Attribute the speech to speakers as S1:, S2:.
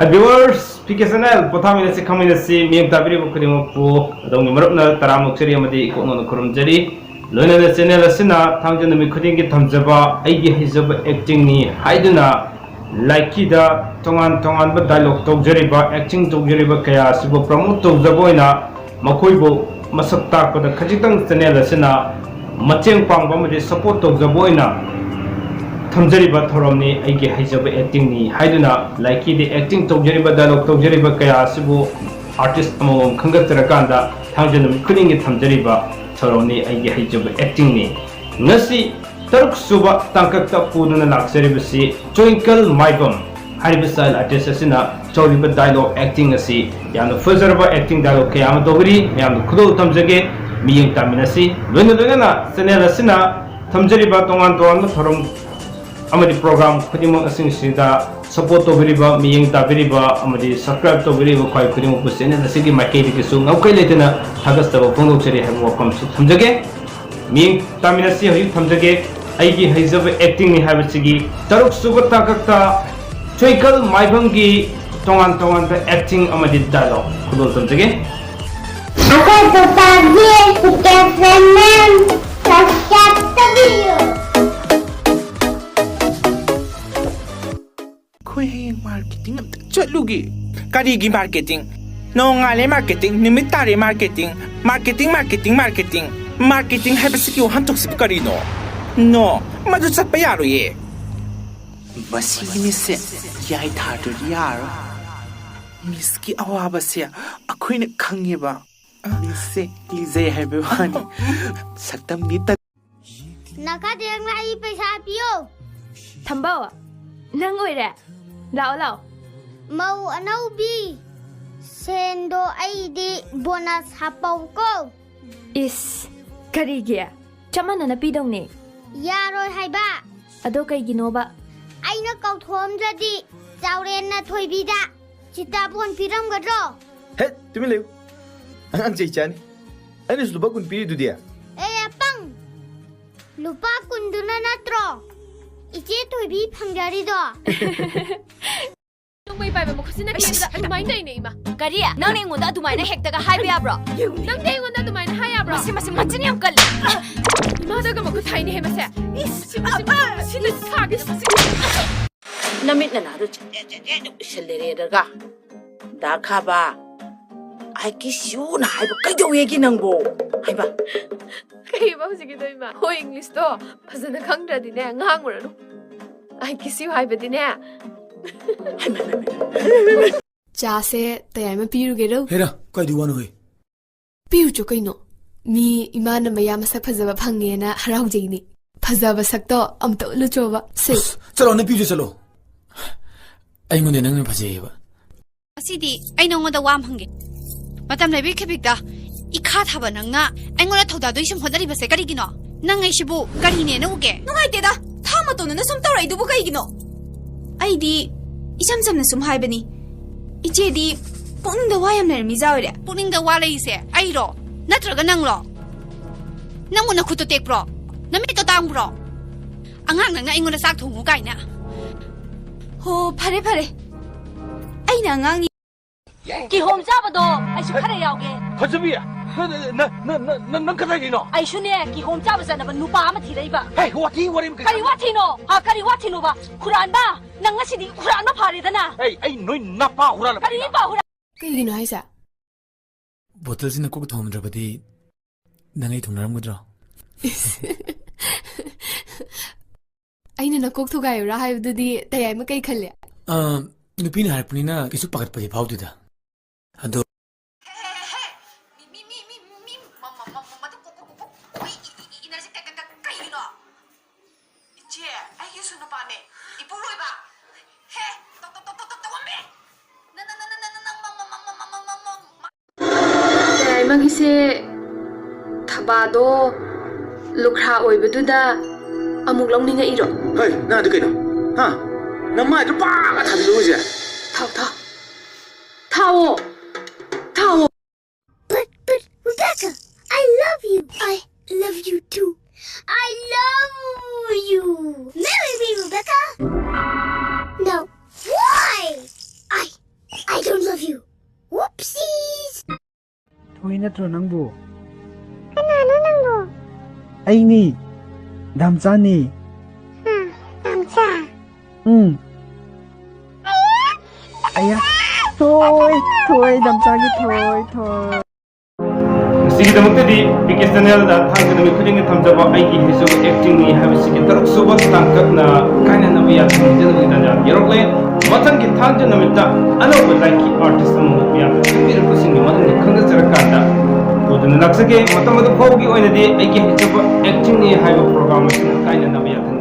S1: viewers, PKSNL, Potamina Community, Mim Tabri Bukrimupu, Dongi Marupna, Taramukiri, Madi, Kono Kurumjeri, Luna the Senela Sina, Tangan Mikudingi Tamzaba, Agi Hizab acting ni, Haiduna, Laikida, Tongan, but dialogue Togjeriba, acting Togjeriba Kaya, Sibo promote Zaboina, Makuibo, Masakta, the Kajitan Senela Sina, Mateng Pang, support Zaboina. Tamjariba Thoromni, Agi Hizab acting ni, Haiduna, like the acting Togjeriba dialogue Togjeriba Kaya Sibu artist among Kangatrakanda, Tangan Kuding Tamjariba, Thoromni, Agi Hizab acting ni. Nasi Turk Suba Tankata Puduna Laxeribasi, Twinkle Maibum, Haribasal artist Asina, Toriba dialogue acting asi, Yan Fuzerba acting dialogue Kayama Dogri, Yan Kudo Tamjage, Miying Taminasi, Venudana, Senela Sina, Tamjariba Tongan Thorom. Amadi program khudimang asing sida support to biriba miyeng ta biriba amadi subscribe to biriba khoi khudimang pusene na sigi market ki su ngau kai letena thagas ta pongdok cheri habu kom su thamjage miyeng tamina si hoyi thamjage aigi haizab acting ni habu sigi taruk suba takakta twinkle maibang gi tongan ta acting amadi dialogue khudol thamjage
S2: akai to tagi PKSNL subscribe to video
S3: marketing chatlugi karigi marketing no ngale marketing nimitare marketing habasiki hantok sip karino no madu chatpa yaro ye basi mise yai thadu yaro miski awaba se akhoina khangeba mise lize habani saktam ni ta
S2: naka deng lai paisa piyo
S4: Thambao nang oire Lao
S2: Mau anaubi Sendo aidi bonus hapau ko
S4: Is Karigia Chamana na pidong ni
S2: Yaroi haiba
S4: Ado kay ginoba
S2: Aina kau thom jadi Sauren na thoi bida Cita pun piram gadro
S5: He, tumi lew Ang chay chani Anis lupa kun piri tu dia
S2: apang Lupa kunduna natro Iche thoi bi phangjari do
S6: May pai mo kasi nakita dumay na ina ima.
S7: Kariya, nang ningon na dumay na hekta ka haya bro.
S6: Nang ningon na dumay na haya bro.
S7: Masi machin yung kal.
S6: Imada ka mo kutay ni hemase. Sino sagis.
S8: Namit na naro shalere ka. Daka ba? Ay kisyo na ay ba kayo yegi nang bo. Ay ba?
S6: Kaya ba sige to ima. Ho English to. Pasana kang ra din eh ngang mo no. Ay kisiyo hay ba din eh.
S9: Chase tayama piru gero
S10: Hera kai du wanu hoi
S9: piru chu kaino mi imana maya masak phajaba phange na harau jeini phajaba sakto amto lu choba se
S10: chalo na piru chalo ai ngone nang ne phaje ba
S7: Asidi ai nongoda wam hange. Matam lebi khebikda ikha thaba nangna aingola thoda doi sum hodari base kari gino. Nang ai shibu kari ne no ge.
S11: Nungai teda thama to na sum tawrai du bu kai gino. Aidi isam samna sum haibani ichedi pungda wayam ner mi zawre
S7: Pungda wala ise ai ro natraga nang ro. Nang una khuto tek pro. Nami to tang pro. Angang nang na ingola sak thongu kai na.
S11: ho phare aina ngang
S7: Ki hom jaba do ai su khare yaw ge.
S5: Hajabiya nang kada gino
S7: Ai su ne ki hom jaba sana ba nupa ma thi ba.
S5: Hey wati warim
S7: Kari wati no ha kari wati no ba Quran ba nang asidi Quran ma phare dana.
S5: Hey ay noi napa hurala
S7: Kari ba hura
S9: kai gino haisa
S10: bottle sin ko thom drabadi nangai thongnaram gudra
S9: aina na kok thugai ra haibdudi tayama kai khalle
S10: nupi na harpuni na kisu pakat pali phau da ado
S9: magise thabado lukha oibeduda amuk longninga iro
S5: Hey na de kaino ha namai to pa ka thabi lo je
S9: thau thao
S2: But Rebecca I love you too I love you marry me Rebecca No why I
S12: ꯊꯣꯏ ꯅꯠꯇ꯭ꯔꯣ ꯅꯪꯕꯨ?
S2: ꯀꯅꯥꯅꯣ ꯅꯪꯕꯣ?
S12: ꯑꯩꯅꯤ ꯗꯥꯝꯆꯥꯅꯤ.
S2: ꯗꯥꯝꯆꯥ?
S12: ꯑꯌꯥ ꯊꯣꯏ ꯗꯥꯝꯆꯥꯒꯤ ꯊꯣꯏ.
S1: ꯃꯁꯤꯒꯤꯗꯃꯛꯇꯗꯤ ꯄꯤꯀꯦ ꯆꯦꯅꯦꯜꯗ ꯊꯥꯡꯖ ꯅꯨꯃꯤꯠ ꯈꯨꯗꯤꯡꯒꯤ ꯊꯝꯖꯕ ꯑꯩꯒꯤ ꯍꯩꯖꯕ ꯑꯦꯛꯇꯤꯡꯅꯤ ꯍꯥꯏꯕꯁꯤꯒꯤ ꯇꯔꯨꯛꯁꯨꯕ ꯇꯥꯡꯀꯛꯅ ꯀꯥꯏꯅꯅꯕ ꯌꯥꯗꯕ ꯍꯩꯖꯅꯕꯒꯤ ꯇꯥꯟꯖꯥ ꯌꯧꯔꯛꯂꯦ. ꯃꯊꯪꯒꯤ ꯊꯥꯡꯖ ꯅꯨꯃꯤꯠꯇ ꯑꯅꯧꯕ ꯂꯥꯏꯔꯤꯛꯀꯤ ꯑꯥꯔꯇꯤꯁ ꯑꯃꯒ ꯃꯌꯥꯝꯅ ꯈꯪꯕꯤꯔꯛꯄꯁꯤꯡꯒꯤ ꯃꯅꯨꯡꯗ ꯈꯪꯅꯖꯔꯀꯥꯟꯗ ꯎꯗꯨꯅ ꯂꯥꯛꯆꯒꯦ. ꯃꯇꯝ ꯑꯗꯨ ꯐꯥꯎꯕꯒꯤ ꯑꯣꯏꯅꯗꯤ ꯑꯩꯒꯤ ꯍꯩꯖꯕ ꯑꯦꯛꯇꯤꯡꯅꯤ ꯍꯥꯏꯕ ꯄ꯭ꯔꯣꯒ꯭ꯔꯥꯝ ꯑꯁꯤꯅ ꯀꯥꯏꯅꯅꯕ ꯌꯥꯗꯕ